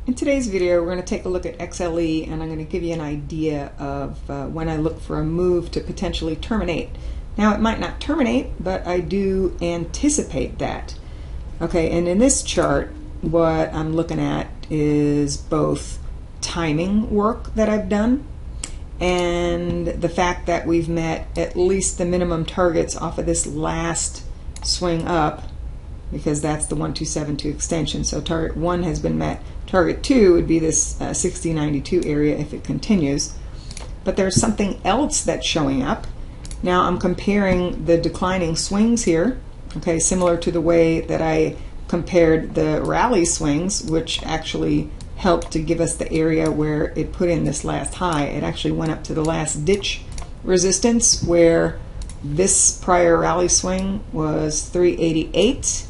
In today's video, we're going to take a look at XLE, and I'm going to give you an idea of when I look for a move to potentially terminate. Now, it might not terminate, but I do anticipate that. Okay, and in this chart, what I'm looking at is both timing work that I've done and the fact that we've met at least the minimum targets off of this last swing up, because that's the 1272 extension. So target 1 has been met. Target 2 would be this 6092 area if it continues. But there's something else that's showing up. Now I'm comparing the declining swings here, okay, similar to the way that I compared the rally swings, which actually helped to give us the area where it put in this last high. It actually went up to the last ditch resistance, where this prior rally swing was 388,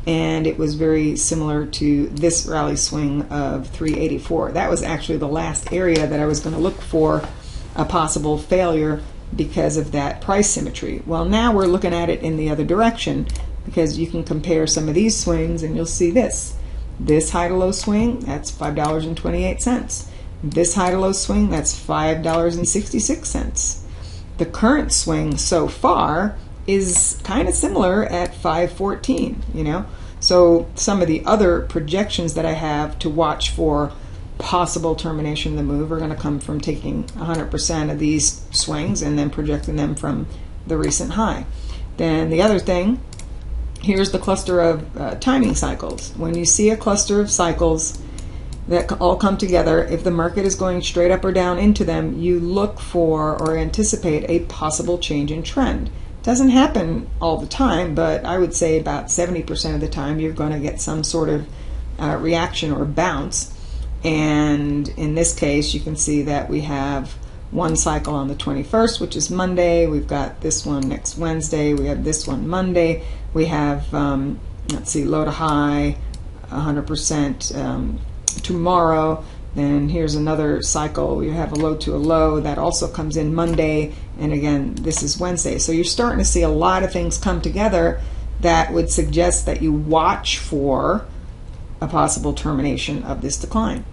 and it was very similar to this rally swing of 384. That was actually the last area that I was going to look for a possible failure because of that price symmetry. Well, now we're looking at it in the other direction, because you can compare some of these swings and you'll see this. This high to low swing, that's $5.28. This high to low swing, that's $5.66. The current swing so far is kind of similar at 514, you know. So some of the other projections that I have to watch for possible termination of the move are going to come from taking 100% of these swings and then projecting them from the recent high. Then the other thing, here's the cluster of timing cycles. When you see a cluster of cycles that all come together, if the market is going straight up or down into them, you look for or anticipate a possible change in trend. Doesn't happen all the time, but I would say about 70% of the time you're going to get some sort of reaction or bounce. And in this case, you can see that we have one cycle on the 21st, which is Monday. We've got this one next Wednesday. We have this one Monday. We have, let's see, low to high, 100% tomorrow. Then here's another cycle. You have a low to a low that also comes in Monday, and again this is Wednesday. So you're starting to see a lot of things come together that would suggest that you watch for a possible termination of this decline.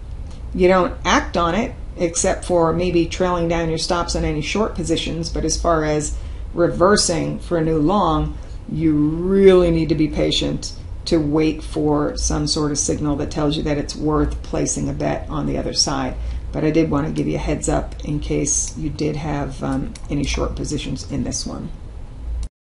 You don't act on it except for maybe trailing down your stops on any short positions, but as far as reversing for a new long, you really need to be patient to wait for some sort of signal that tells you that it's worth placing a bet on the other side. But I did want to give you a heads up in case you did have any short positions in this one.